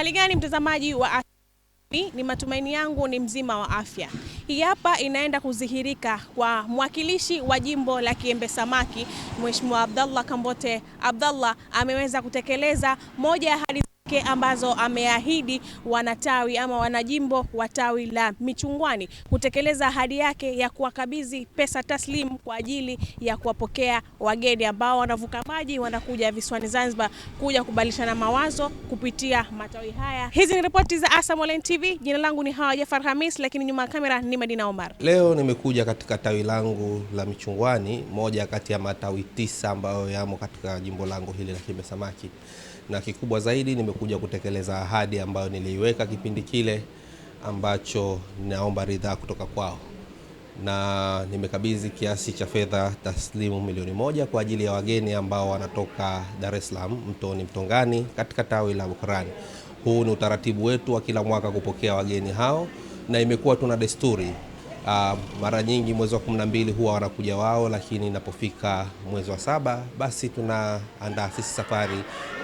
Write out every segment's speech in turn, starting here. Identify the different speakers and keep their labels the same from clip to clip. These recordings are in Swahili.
Speaker 1: Uhali gani mtazamaji wa Afya? Ni matumaini yangu ni mzima wa afya. Hii hapa inaenda kudhihirika kwa mwakilishi wa jimbo la Kiembe Samaki, Mheshimiwa Abdallah Kambote Abdallah ameweza kutekeleza moja ya ahadi zake ambazo ameahidi wanatawi ama wanajimbo wa tawi la Michungwani, kutekeleza ahadi yake ya kuwakabidhi pesa taslimu kwa ajili ya kuwapokea wageni ambao wanavuka maji wanakuja visiwani Zanzibar kuja kubadilishana mawazo kupitia matawi haya. Hizi ni ripoti za ASAM Online TV. Jina langu ni Hawa Jafar Hamis, lakini nyuma ya kamera ni Madina Omar.
Speaker 2: Leo nimekuja katika tawi langu la Michungwani, moja kati ya matawi 9 ambayo yamo katika jimbo langu hili la Kiembe Samaki. Na kikubwa zaidi nimekuja kutekeleza ahadi ambayo niliiweka kipindi kile ambacho naomba ridhaa kutoka kwao. Na nimekabidhi kiasi cha fedha taslimu milioni 1 kwa ajili ya wageni ambao wanatoka Dar es Salaam, Mtoni, Mtongani katika tawi la Bukrani. Huu ni utaratibu wetu wa kila mwaka kupokea wageni hao, na imekuwa tuna desturi. Mara nyingi mwezi wa 12 huwa wanakuja wao, lakini inapofika mwezi wa 7 basi tunaandaa sisi safari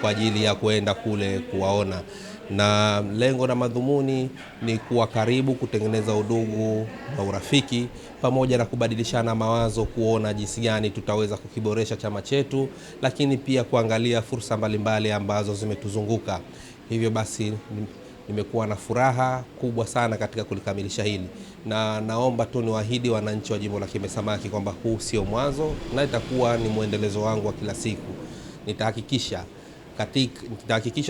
Speaker 2: kwa ajili ya kuenda kule kuwaona. Na lengo na madhumuni ni kuwa karibu, kutengeneza udugu na urafiki, pamoja na kubadilishana mawazo, kuona jinsi gani tutaweza kukiboresha chama chetu, lakini pia kuangalia fursa mbalimbali ambazo zimetuzunguka. Hivyo basi nimekuwa na furaha kubwa sana katika kulikamilisha hili, na naomba tu niwaahidi wananchi wa jimbo la Kiembe Samaki kwamba huu sio mwanzo na itakuwa ni muendelezo wangu wa kila siku. Nitahakikisha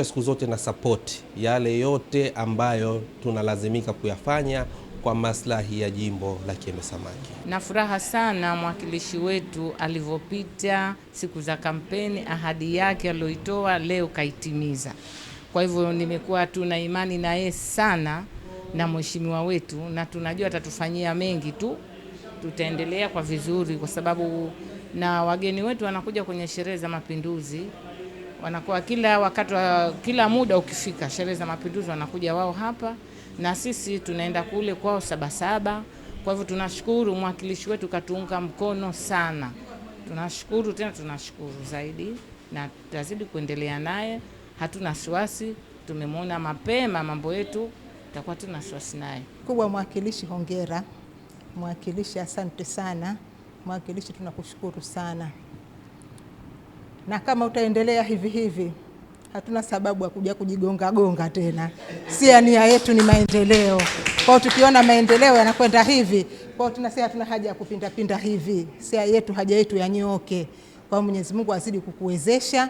Speaker 2: siku zote na support yale yote ambayo tunalazimika kuyafanya kwa maslahi ya jimbo la Kiembe Samaki.
Speaker 3: Na furaha sana mwakilishi wetu alivyopita siku za kampeni, ahadi yake aliyoitoa leo kaitimiza. Kwa hivyo nimekuwa tuna imani na yeye sana na mheshimiwa wetu, na tunajua atatufanyia mengi tu. Tutaendelea kwa vizuri, kwa sababu na wageni wetu wanakuja kwenye sherehe za Mapinduzi, wanakuwa kila wakati, kila muda ukifika sherehe za Mapinduzi wanakuja wao hapa, na sisi tunaenda kule kwao Sabasaba. Kwa hivyo tunashukuru mwakilishi wetu katuunga mkono sana. Tunashukuru tena tunashukuru zaidi, na tutazidi kuendelea naye. Hatuna wasiwasi, tumemwona mapema mambo yetu, tutakuwa tuna wasiwasi naye.
Speaker 4: Kubwa mwakilishi, hongera. Mwakilishi asante sana. Mwakilishi tunakushukuru sana. Na kama utaendelea hivi hivi, hatuna sababu ya kuja kujigonga tena. Si nia yetu ni maendeleo. Kwa tukiona maendeleo yanakwenda hivi, kwa tunasema hatuna haja ya kupinda hivi. Si yetu, haja yetu yanyooke. Kwa Mwenyezi Mungu azidi kukuwezesha,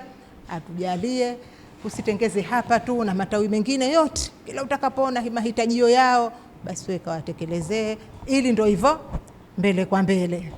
Speaker 4: atujalie. Usitengeze hapa tu, na matawi mengine yote kila utakapoona mahitajio yao basi weka watekelezee, ili ndio hivyo mbele kwa mbele.